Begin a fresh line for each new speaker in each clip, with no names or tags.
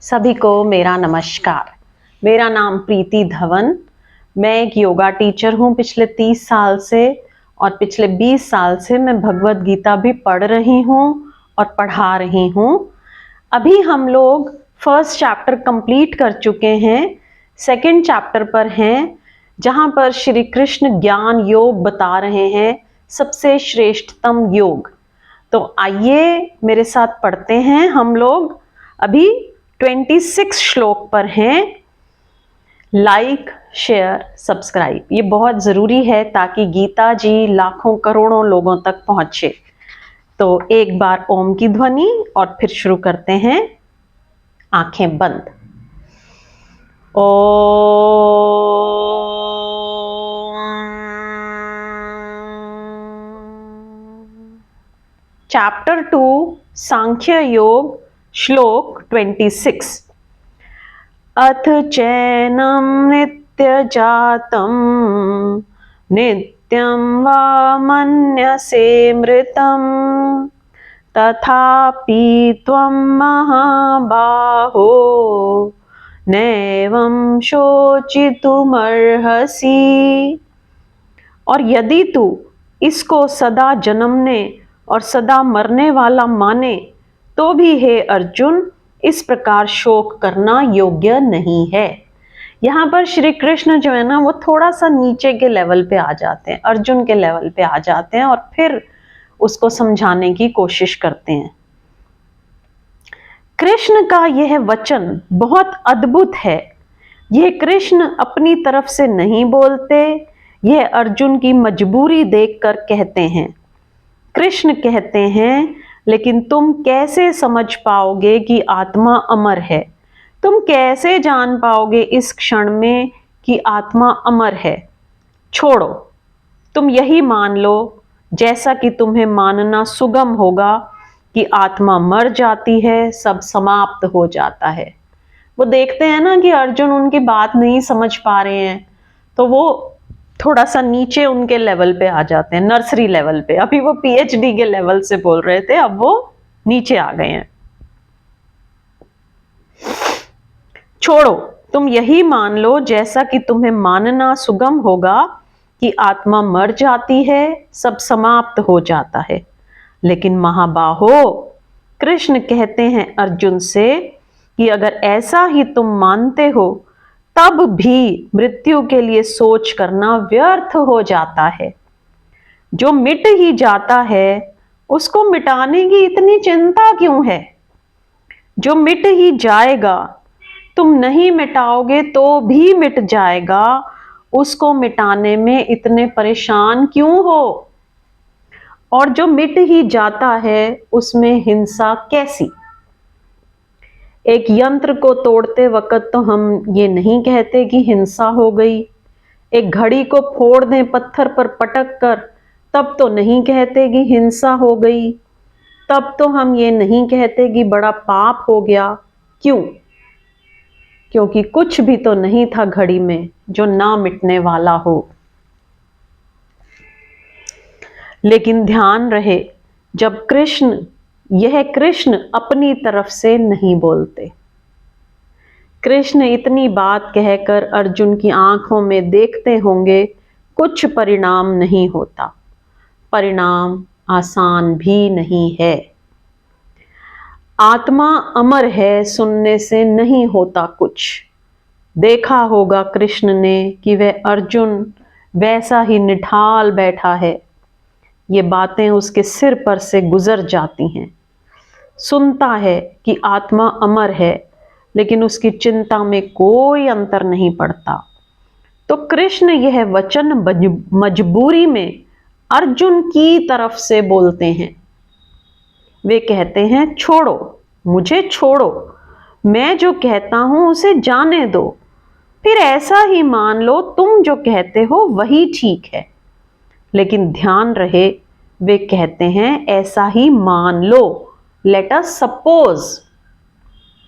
सभी को मेरा नमस्कार। मेरा नाम प्रीति धवन। मैं एक योगा टीचर हूँ पिछले 30 साल से, और पिछले 20 साल से मैं भगवत गीता भी पढ़ रही हूँ और पढ़ा रही हूँ। अभी हम लोग फर्स्ट चैप्टर कंप्लीट कर चुके हैं, सेकंड चैप्टर पर हैं, जहाँ पर श्री कृष्ण ज्ञान योग बता रहे हैं, सबसे श्रेष्ठतम योग। तो आइए मेरे साथ पढ़ते हैं। हम लोग अभी 26 श्लोक पर हैं। लाइक, शेयर, सब्सक्राइब ये बहुत ज़रूरी है ताकि गीता जी लाखों करोड़ों लोगों तक पहुंचे। तो एक बार ओम की ध्वनि और फिर शुरू करते हैं। आंखें बंद। चैप्टर 2 सांख्य योग श्लोक 26। अथ चैनं नित्यजातं नित्यं वा मन्यसे मृतं तथापि त्वं महाबाहो नैवं शोचितुमर्हसि। और यदि तू इसको सदा जन्मने और सदा मरने वाला माने तो भी हे अर्जुन इस प्रकार शोक करना योग्य नहीं है। यहाँ पर श्री कृष्ण जो है ना वो थोड़ा सा नीचे के लेवल पे आ जाते हैं, अर्जुन के लेवल पे आ जाते हैं और फिर उसको समझाने की कोशिश करते हैं। कृष्ण का यह वचन बहुत अद्भुत है। यह कृष्ण अपनी तरफ से नहीं बोलते, यह अर्जुन की मजबूरी देखकर कहते हैं। कृष्ण कहते हैं, लेकिन तुम कैसे समझ पाओगे कि आत्मा अमर है? तुम कैसे जान पाओगे इस क्षण में कि आत्मा अमर है? छोड़ो, तुम यही मान लो, जैसा कि तुम्हें मानना सुगम होगा कि आत्मा मर जाती है, सब समाप्त हो जाता है। वो देखते हैं ना कि अर्जुन उनकी बात नहीं समझ पा रहे हैं, तो वो थोड़ा सा नीचे उनके लेवल पे आ जाते हैं, नर्सरी लेवल पे। अभी वो पीएचडी के लेवल से बोल रहे थे, अब वो नीचे आ गए हैं। छोड़ो, तुम यही मान लो, जैसा कि तुम्हें मानना सुगम होगा कि आत्मा मर जाती है, सब समाप्त हो जाता है। लेकिन महाबाहो, कृष्ण कहते हैं अर्जुन से कि अगर ऐसा ही तुम मानते हो तब भी मृत्यु के लिए सोच करना व्यर्थ हो जाता है। जो मिट ही जाता है उसको मिटाने की इतनी चिंता क्यों है? जो मिट ही जाएगा, तुम नहीं मिटाओगे तो भी मिट जाएगा, उसको मिटाने में इतने परेशान क्यों हो? और जो मिट ही जाता है उसमें हिंसा कैसी? एक यंत्र को तोड़ते वक्त तो हम ये नहीं कहते कि हिंसा हो गई। एक घड़ी को फोड़ दें पत्थर पर पटक कर, तब तो नहीं कहते कि हिंसा हो गई। तब तो हम ये नहीं कहते कि बड़ा पाप हो गया। क्यों? क्योंकि कुछ भी तो नहीं था घड़ी में जो ना मिटने वाला हो। लेकिन ध्यान रहे, जब यह कृष्ण अपनी तरफ से नहीं बोलते। कृष्ण इतनी बात कहकर अर्जुन की आंखों में देखते होंगे, कुछ परिणाम नहीं होता। परिणाम आसान भी नहीं है। आत्मा अमर है सुनने से नहीं होता कुछ। देखा होगा कृष्ण ने कि वह अर्जुन वैसा ही निठाल बैठा है। ये बातें उसके सिर पर से गुजर जाती हैं। सुनता है कि आत्मा अमर है, लेकिन उसकी चिंता में कोई अंतर नहीं पड़ता। तो कृष्ण यह वचन मजबूरी में अर्जुन की तरफ से बोलते हैं। वे कहते हैं, छोड़ो, मुझे छोड़ो, मैं जो कहता हूं उसे जाने दो। फिर ऐसा ही मान लो, तुम जो कहते हो वही ठीक है। लेकिन ध्यान रहे, वे कहते हैं ऐसा ही मान लो, लेट अस सपोज।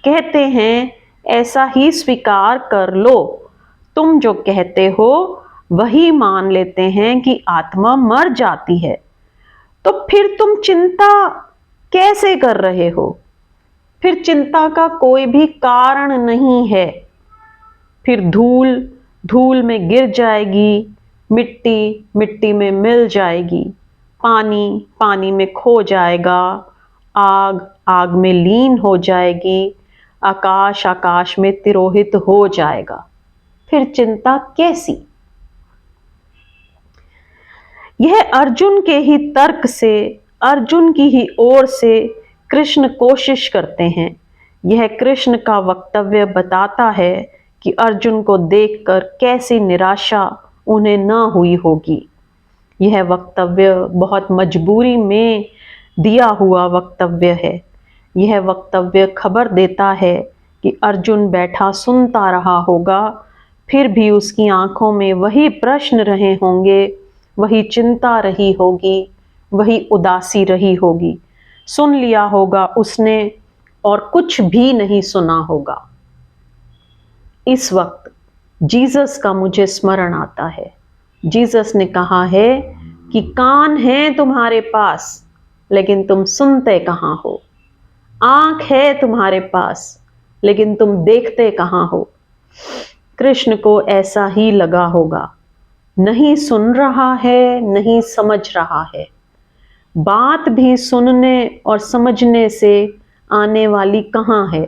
कहते हैं ऐसा ही स्वीकार कर लो। तुम जो कहते हो वही मान लेते हैं कि आत्मा मर जाती है। तो फिर तुम चिंता कैसे कर रहे हो? फिर चिंता का कोई भी कारण नहीं है। फिर धूल धूल में गिर जाएगी, मिट्टी मिट्टी में मिल जाएगी, पानी पानी में खो जाएगा, आग आग में लीन हो जाएगी, आकाश आकाश में तिरोहित हो जाएगा। फिर चिंता कैसी? यह अर्जुन के ही तर्क से, अर्जुन की ही ओर से कृष्ण कोशिश करते हैं। यह कृष्ण का वक्तव्य बताता है कि अर्जुन को देखकर कैसी निराशा उन्हें न हुई होगी। यह वक्तव्य बहुत मजबूरी में दिया हुआ वक्तव्य है। यह वक्तव्य खबर देता है कि अर्जुन बैठा सुनता रहा होगा, फिर भी उसकी आंखों में वही प्रश्न रहे होंगे, वही चिंता रही होगी, वही उदासी रही होगी। सुन लिया होगा उसने और कुछ भी नहीं सुना होगा। इस वक्त जीसस का मुझे स्मरण आता है। जीसस ने कहा है कि कान हैं तुम्हारे पास लेकिन तुम सुनते कहाँ हो, आंख है तुम्हारे पास लेकिन तुम देखते कहाँ हो। कृष्ण को ऐसा ही लगा होगा, नहीं सुन रहा है, नहीं समझ रहा है। बात भी सुनने और समझने से आने वाली कहाँ है,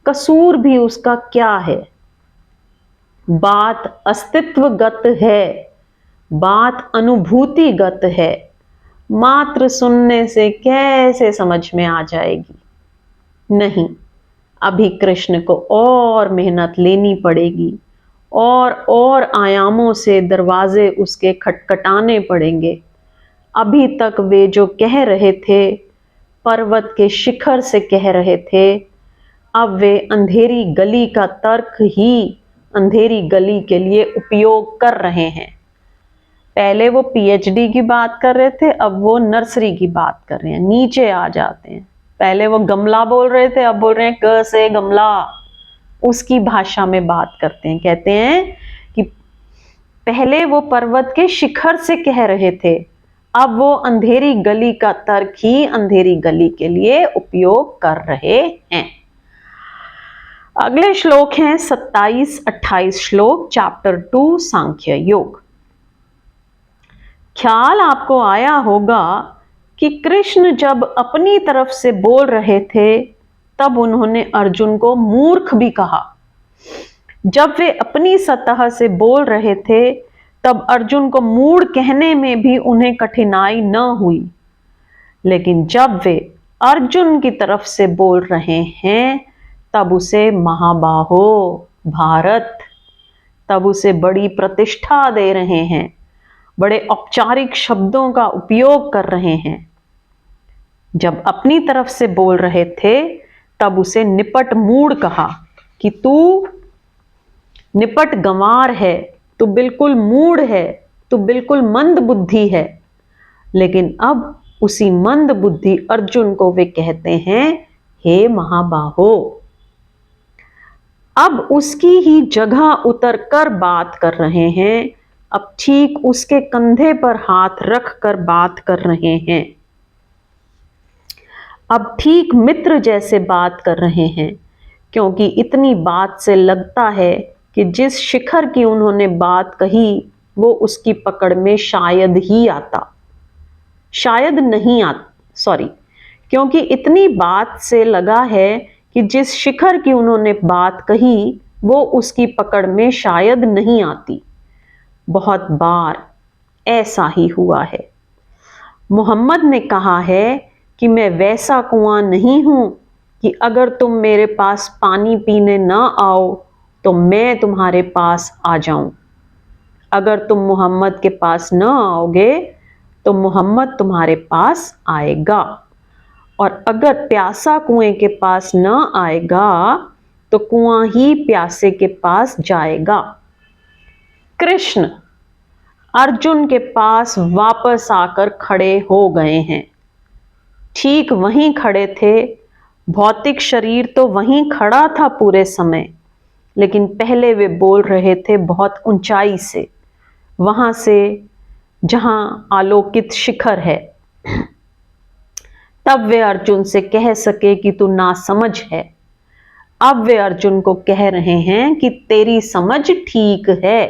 कसूर भी उसका क्या है। बात अस्तित्वगत है, बात अनुभूतिगत है, मात्र सुनने से कैसे समझ में आ जाएगी। नहीं, अभी कृष्ण को और मेहनत लेनी पड़ेगी और आयामों से दरवाजे उसके खटखटाने पड़ेंगे। अभी तक वे जो कह रहे थे, पर्वत के शिखर से कह रहे थे, अब वे अंधेरी गली का तर्क ही अंधेरी गली के लिए उपयोग कर रहे हैं। पहले वो पीएचडी की बात कर रहे थे, अब वो नर्सरी की बात कर रहे हैं, नीचे आ जाते हैं। पहले वो गमला बोल रहे थे, अब बोल रहे हैं क से गमला, उसकी भाषा में बात करते हैं। कहते हैं कि पहले वो पर्वत के शिखर से कह रहे थे, अब वो अंधेरी गली का तर्क ही अंधेरी गली के लिए उपयोग कर रहे हैं। अगले श्लोक हैं 27-28 श्लोक, चैप्टर 2 सांख्य योग। ख्याल आपको आया होगा कि कृष्ण जब अपनी तरफ से बोल रहे थे तब उन्होंने अर्जुन को मूर्ख भी कहा। जब वे अपनी सतह से बोल रहे थे तब अर्जुन को मूढ़ कहने में भी उन्हें कठिनाई न हुई, लेकिन जब वे अर्जुन की तरफ से बोल रहे हैं तब उसे महाबाहो भारत, तब उसे बड़ी प्रतिष्ठा दे रहे हैं, बड़े औपचारिक शब्दों का उपयोग कर रहे हैं। जब अपनी तरफ से बोल रहे थे तब उसे निपट मूढ़ कहा कि तू निपट गंवार है, तू बिल्कुल मूढ़ है, तू बिल्कुल मंद बुद्धि है। लेकिन अब उसी मंद बुद्धि अर्जुन को वे कहते हैं हे महाबाहो। अब उसकी ही जगह उतर कर बात कर रहे हैं, अब ठीक उसके कंधे पर हाथ रख कर बात कर रहे हैं, अब ठीक मित्र जैसे बात कर रहे हैं। क्योंकि इतनी बात से लगता है कि जिस शिखर की उन्होंने बात कही वो उसकी पकड़ में शायद ही आता, शायद नहीं आता, सॉरी, क्योंकि इतनी बात से लगा है कि जिस शिखर की उन्होंने बात कही वो उसकी पकड़ में शायद नहीं आती। बहुत बार ऐसा ही हुआ है। मोहम्मद ने कहा है कि मैं वैसा कुआं नहीं हूं कि अगर तुम मेरे पास पानी पीने ना आओ तो मैं तुम्हारे पास आ जाऊं। अगर तुम मोहम्मद के पास न आओगे तो मोहम्मद तुम्हारे पास आएगा, और अगर प्यासा कुएं के पास न आएगा तो कुआं ही प्यासे के पास जाएगा। कृष्ण अर्जुन के पास वापस आकर खड़े हो गए हैं। ठीक वहीं खड़े थे, भौतिक शरीर तो वहीं खड़ा था पूरे समय, लेकिन पहले वे बोल रहे थे बहुत ऊंचाई से, वहां से जहां आलोकित शिखर है। तब वे अर्जुन से कह सके कि तू नासमझ है। अब वे अर्जुन को कह रहे हैं कि तेरी समझ ठीक है,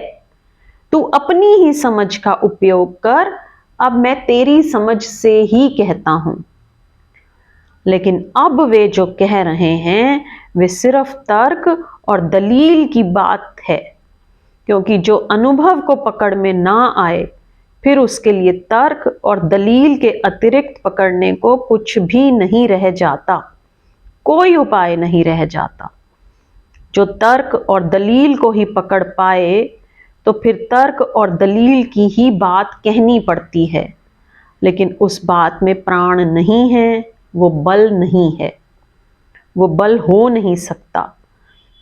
तू अपनी ही समझ का उपयोग कर, अब मैं तेरी समझ से ही कहता हूं। लेकिन अब वे जो कह रहे हैं वे सिर्फ तर्क और दलील की बात है, क्योंकि जो अनुभव को पकड़ में ना आए फिर उसके लिए तर्क और दलील के अतिरिक्त पकड़ने को कुछ भी नहीं रह जाता, कोई उपाय नहीं रह जाता। जो तर्क और दलील को ही पकड़ पाए तो फिर तर्क और दलील की ही बात कहनी पड़ती है, लेकिन उस बात में प्राण नहीं है, वो बल नहीं है, वो बल हो नहीं सकता,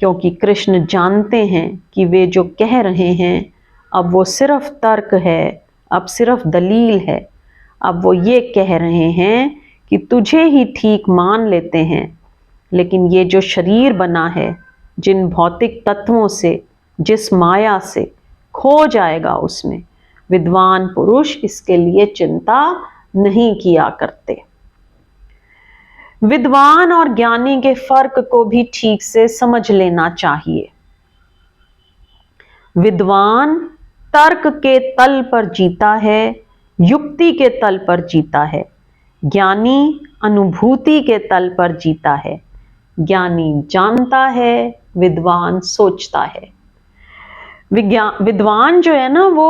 क्योंकि कृष्ण जानते हैं कि वे जो कह रहे हैं अब वो सिर्फ तर्क है, अब सिर्फ दलील है। अब वो ये कह रहे हैं कि तुझे ही ठीक मान लेते हैं, लेकिन ये जो शरीर बना है, जिन भौतिक तत्वों से, जिस माया से, खो जाएगा उसमें। विद्वान पुरुष इसके लिए चिंता नहीं किया करते। विद्वान और ज्ञानी के फर्क को भी ठीक से समझ लेना चाहिए। विद्वान तर्क के तल पर जीता है, युक्ति के तल पर जीता है। ज्ञानी अनुभूति के तल पर जीता है। ज्ञानी जानता है, विद्वान सोचता है। विद्वान जो है ना वो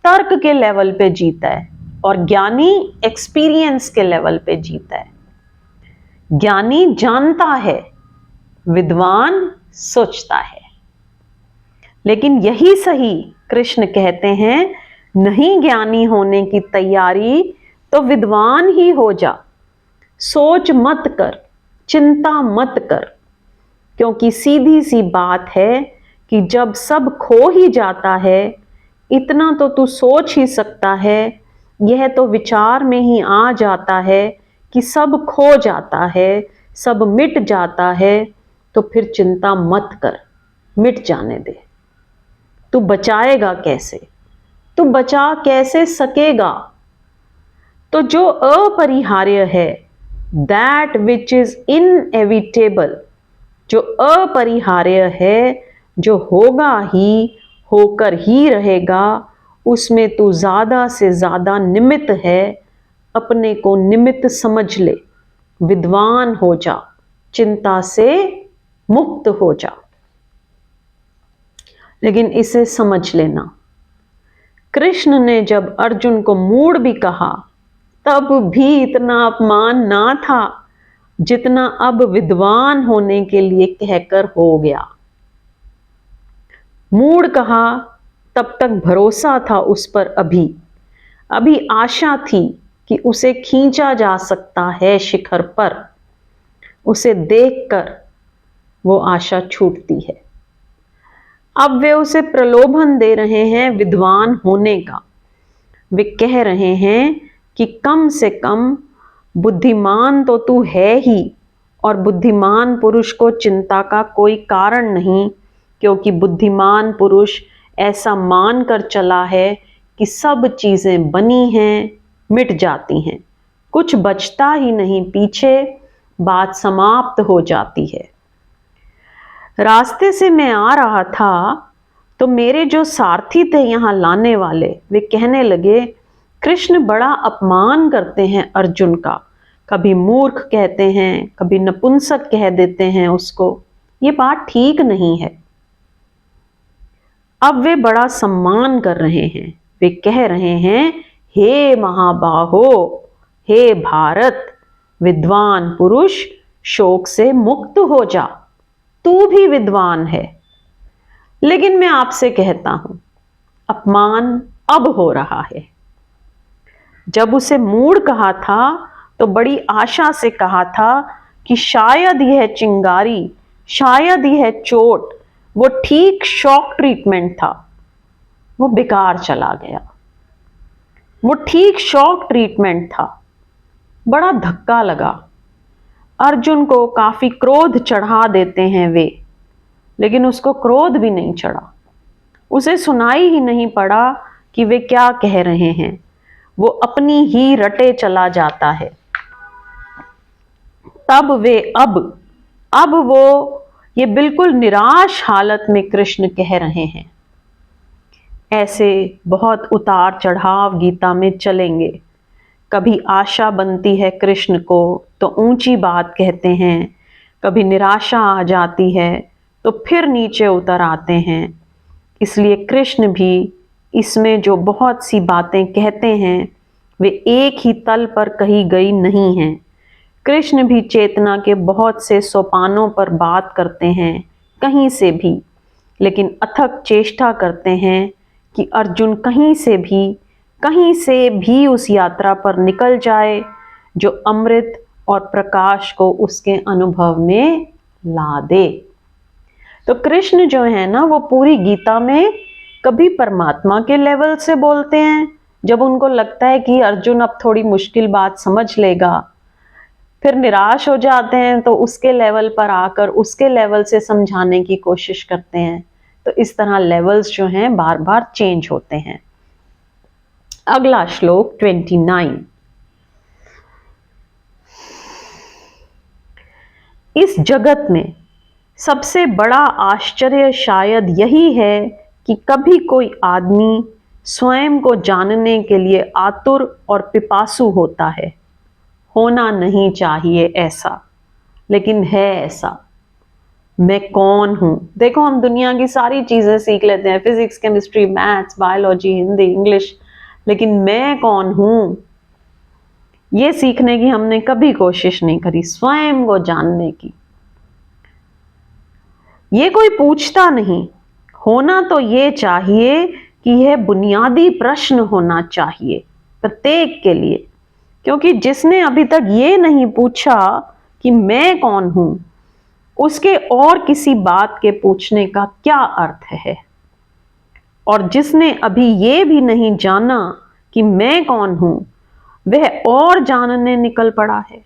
तर्क के लेवल पे जीता है और ज्ञानी एक्सपीरियंस के लेवल पे जीता है। ज्ञानी जानता है, विद्वान सोचता है। लेकिन यही सही कृष्ण कहते हैं, नहीं ज्ञानी होने की तैयारी तो विद्वान ही हो जा। सोच मत कर, चिंता मत कर, क्योंकि सीधी सी बात है कि जब सब खो ही जाता है, इतना तो तू सोच ही सकता है, यह तो विचार में ही आ जाता है कि सब खो जाता है, सब मिट जाता है, तो फिर चिंता मत कर, मिट जाने दे। तू बचाएगा कैसे? तू बचा कैसे सकेगा? तो जो अपरिहार्य है, दैट विच इज इनएविटेबल, जो अपरिहार्य है, जो होगा ही, होकर ही रहेगा, उसमें तू ज्यादा से ज्यादा निमित्त है। अपने को निमित्त समझ ले, विद्वान हो जा, चिंता से मुक्त हो जा। लेकिन इसे समझ लेना, कृष्ण ने जब अर्जुन को मूढ़ भी कहा तब भी इतना अपमान ना था जितना अब विद्वान होने के लिए कहकर हो गया। मूढ़ कहा तब तक भरोसा था उस पर, अभी आशा थी कि उसे खींचा जा सकता है शिखर पर। उसे देखकर वो आशा छूटती है। अब वे उसे प्रलोभन दे रहे हैं विद्वान होने का। वे कह रहे हैं कि कम से कम बुद्धिमान तो तू है ही, और बुद्धिमान पुरुष को चिंता का कोई कारण नहीं, क्योंकि बुद्धिमान पुरुष ऐसा मान कर चला है कि सब चीजें बनी हैं, मिट जाती हैं, कुछ बचता ही नहीं, पीछे बात समाप्त हो जाती है। रास्ते से मैं आ रहा था तो मेरे जो सारथी थे यहां लाने वाले, वे कहने लगे, कृष्ण बड़ा अपमान करते हैं अर्जुन का, कभी मूर्ख कहते हैं, कभी नपुंसक कह देते हैं उसको, ये बात ठीक नहीं है। अब वे बड़ा सम्मान कर रहे हैं। वे कह रहे हैं, हे महाबाहो, हे भारत, विद्वान पुरुष, शोक से मुक्त हो जा, तू भी विद्वान है। लेकिन मैं आपसे कहता हूं, अपमान अब हो रहा है। जब उसे मूढ़ कहा था तो बड़ी आशा से कहा था कि शायद यह चिंगारी, शायद यह चोट, वो ठीक शॉक ट्रीटमेंट था, वो बेकार चला गया। वो ठीक शॉक ट्रीटमेंट था, बड़ा धक्का लगा। अर्जुन को काफी क्रोध चढ़ा देते हैं वे, लेकिन उसको क्रोध भी नहीं चढ़ा, उसे सुनाई ही नहीं पड़ा कि वे क्या कह रहे हैं। वो अपनी ही रटे चला जाता है। तब वे अब वो ये बिल्कुल निराश हालत में कृष्ण कह रहे हैं। ऐसे बहुत उतार चढ़ाव गीता में चलेंगे। कभी आशा बनती है कृष्ण को तो ऊंची बात कहते हैं, कभी निराशा आ जाती है तो फिर नीचे उतर आते हैं। इसलिए कृष्ण भी इसमें जो बहुत सी बातें कहते हैं वे एक ही तल पर कही गई नहीं हैं। कृष्ण भी चेतना के बहुत से सोपानों पर बात करते हैं, कहीं से भी, लेकिन अथक चेष्टा करते हैं कि अर्जुन कहीं से भी उस यात्रा पर निकल जाए जो अमृत और प्रकाश को उसके अनुभव में ला दे। तो कृष्ण जो है ना, वो पूरी गीता में कभी परमात्मा के लेवल से बोलते हैं जब उनको लगता है कि अर्जुन अब थोड़ी मुश्किल बात समझ लेगा, फिर निराश हो जाते हैं तो उसके लेवल पर आकर उसके लेवल से समझाने की कोशिश करते हैं। तो इस तरह लेवल्स जो हैं बार बार चेंज होते हैं। अगला श्लोक 29। इस जगत में सबसे बड़ा आश्चर्य शायद यही है कि कभी कोई आदमी स्वयं को जानने के लिए आतुर और पिपासु होता है। होना नहीं चाहिए ऐसा, लेकिन है ऐसा। मैं कौन हूं? देखो, हम दुनिया की सारी चीजें सीख लेते हैं, physics, chemistry, maths, biology, Hindi, English, लेकिन मैं कौन हूं ये सीखने की हमने कभी कोशिश नहीं करी, स्वयं को जानने की। ये कोई पूछता नहीं। होना तो ये चाहिए कि यह बुनियादी प्रश्न होना चाहिए प्रत्येक के लिए, क्योंकि जिसने अभी तक ये नहीं पूछा कि मैं कौन हूं, उसके और किसी बात के पूछने का क्या अर्थ है। और जिसने अभी ये भी नहीं जाना कि मैं कौन हूं, वह और जानने निकल पड़ा है।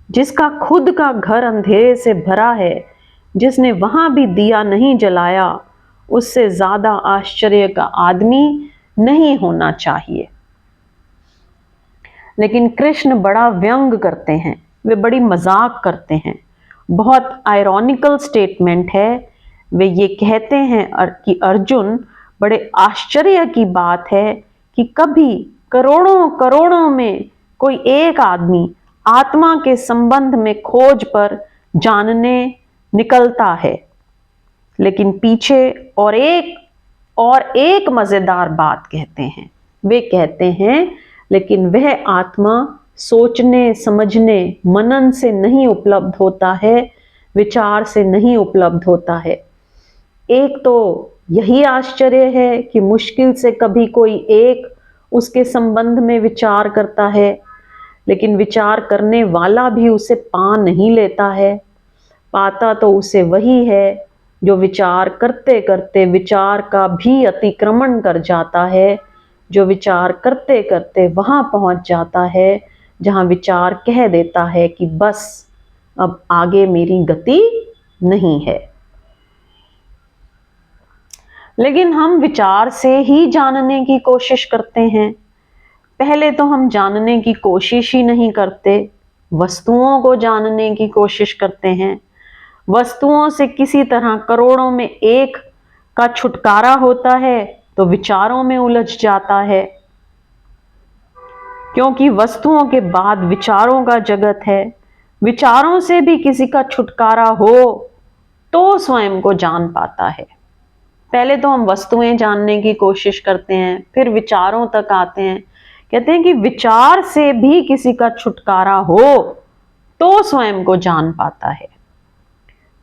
जिसका खुद का घर अंधेरे से भरा है, जिसने वहां भी दिया नहीं जलाया, उससे ज्यादा आश्चर्य का आदमी नहीं होना चाहिए। लेकिन कृष्ण बड़ा व्यंग करते हैं, वे बड़ी मजाक करते हैं। बहुत आयरॉनिकल स्टेटमेंट है। वे ये कहते हैं कि अर्जुन, बड़े आश्चर्य की बात है कि कभी करोड़ों करोड़ों में कोई एक आदमी आत्मा के संबंध में खोज पर जानने निकलता है। लेकिन पीछे और एक मजेदार बात कहते हैं। वे कहते हैं, लेकिन वह आत्मा सोचने, समझने, मनन से नहीं उपलब्ध होता है, विचार से नहीं उपलब्ध होता है। एक तो यही आश्चर्य है कि मुश्किल से कभी कोई एक उसके संबंध में विचार करता है, लेकिन विचार करने वाला भी उसे पा नहीं लेता है। पाता तो उसे वही है जो विचार करते करते विचार का भी अतिक्रमण कर जाता है, जो विचार करते करते वहां पहुंच जाता है जहां विचार कह देता है कि बस अब आगे मेरी गति नहीं है। लेकिन हम विचार से ही जानने की कोशिश करते हैं। पहले तो हम जानने की कोशिश ही नहीं करते, वस्तुओं को जानने की कोशिश करते हैं। वस्तुओं से किसी तरह करोड़ों में एक का छुटकारा होता है तो विचारों में उलझ जाता है, क्योंकि वस्तुओं के बाद विचारों का जगत है। विचारों से भी किसी का छुटकारा हो तो स्वयं को जान पाता है। पहले तो हम वस्तुएं जानने की कोशिश करते हैं, फिर विचारों तक आते हैं। कहते हैं कि विचार से भी किसी का छुटकारा हो तो स्वयं को जान पाता है।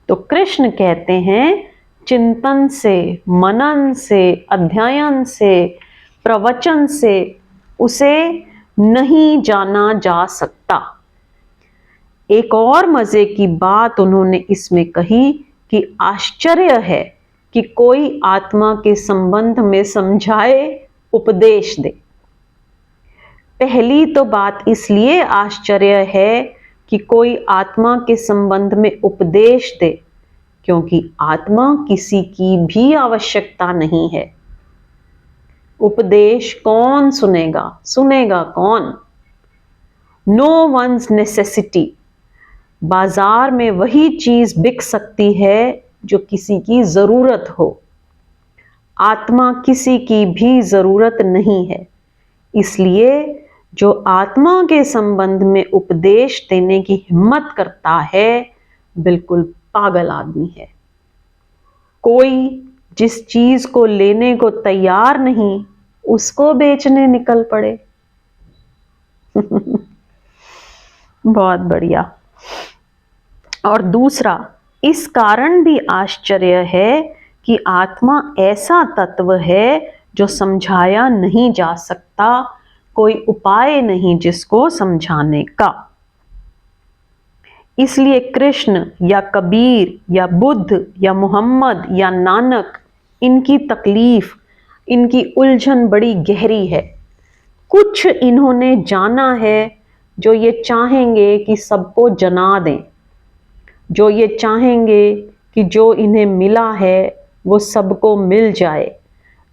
तो कृष्ण कहते हैं, चिंतन से, मनन से, अध्ययन से, प्रवचन से उसे नहीं जाना जा सकता। एक और मजे की बात उन्होंने इसमें कही कि आश्चर्य है कि कोई आत्मा के संबंध में समझाए, उपदेश दे। पहली तो बात इसलिए आश्चर्य है कि कोई आत्मा के संबंध में उपदेश दे, क्योंकि आत्मा किसी की भी आवश्यकता नहीं है। उपदेश कौन सुनेगा कौन? No once necessity. बाजार में वही चीज बिक सकती है जो किसी की जरूरत हो। आत्मा किसी की भी जरूरत नहीं है। इसलिए जो आत्मा के संबंध में उपदेश देने की हिम्मत करता है बिल्कुल पागल आदमी है। कोई जिस चीज को लेने को तैयार नहीं उसको बेचने निकल पड़े। बहुत बढ़िया। और दूसरा, इस कारण भी आश्चर्य है कि आत्मा ऐसा तत्व है जो समझाया नहीं जा सकता, कोई उपाय नहीं जिसको समझाने का। इसलिए कृष्ण या कबीर या बुद्ध या मोहम्मद या नानक, इनकी तकलीफ, इनकी उलझन बड़ी गहरी है। कुछ इन्होंने जाना है जो ये चाहेंगे कि सबको जना दें, जो ये चाहेंगे कि जो इन्हें मिला है वो सबको मिल जाए,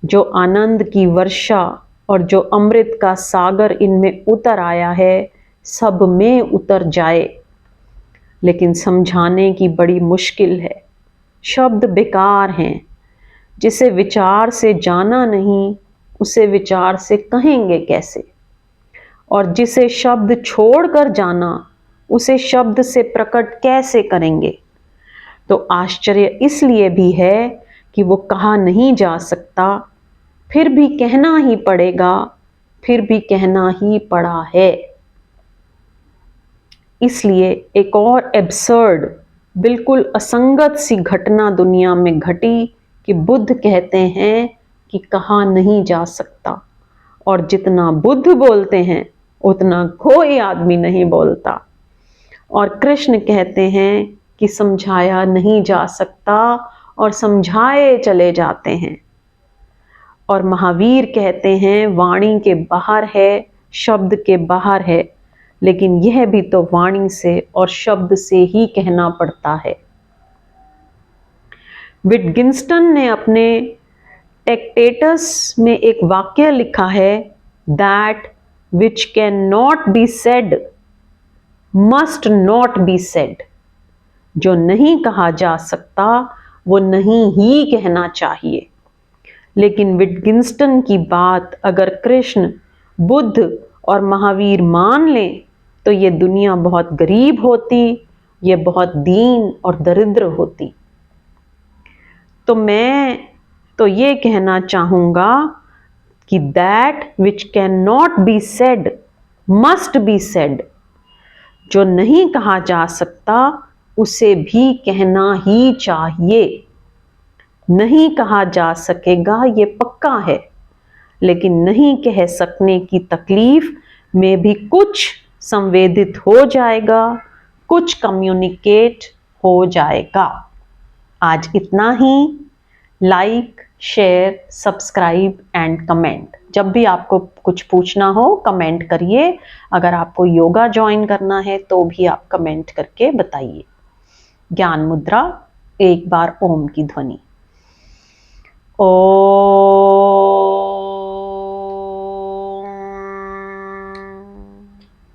जो आनंद की वर्षा और जो अमृत का सागर इनमें उतर आया है सब में उतर जाए। लेकिन समझाने की बड़ी मुश्किल है। शब्द बेकार हैं। जिसे विचार से जाना नहीं उसे विचार से कहेंगे कैसे, और जिसे शब्द छोड़कर जाना उसे शब्द से प्रकट कैसे करेंगे। तो आश्चर्य इसलिए भी है कि वो कहा नहीं जा सकता, फिर भी कहना ही पड़ेगा, फिर भी कहना ही पड़ा है। इसलिए एक और एब्सर्ड, बिल्कुल असंगत सी घटना दुनिया में घटी कि बुद्ध कहते हैं कि कहा नहीं जा सकता, और जितना बुद्ध बोलते हैं उतना कोई आदमी नहीं बोलता। और कृष्ण कहते हैं कि समझाया नहीं जा सकता और समझाए चले जाते हैं। और महावीर कहते हैं वाणी के बाहर है, शब्द के बाहर है, लेकिन यह भी तो वाणी से और शब्द से ही कहना पड़ता है। विटगिंस्टन ने अपने टेक्टेटस में एक वाक्य लिखा है, that which can not be said must not be said. जो नहीं कहा जा सकता वो नहीं ही कहना चाहिए। लेकिन विटगिंस्टन की बात अगर कृष्ण, बुद्ध और महावीर मान लें तो ये दुनिया बहुत गरीब होती, ये बहुत दीन और दरिद्र होती। तो मैं तो ये कहना चाहूँगा कि that which can not be said must be said. जो नहीं कहा जा सकता उसे भी कहना ही चाहिए। नहीं कहा जा सकेगा ये पक्का है, लेकिन नहीं कह सकने की तकलीफ में भी कुछ संवेदित हो जाएगा, कुछ कम्युनिकेट हो जाएगा। आज इतना ही। Like, share, subscribe and comment. जब भी आपको कुछ पूछना हो कमेंट करिए। अगर आपको योगा ज्वाइन करना है तो भी आप कमेंट करके बताइए। ज्ञान मुद्रा, एक बार ओम की ध्वनि। ओ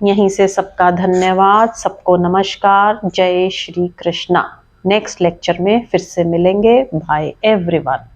यहीं से सबका धन्यवाद, सबको नमस्कार, जय श्री कृष्णा। नेक्स्ट लेक्चर में फिर से मिलेंगे। Bye everyone.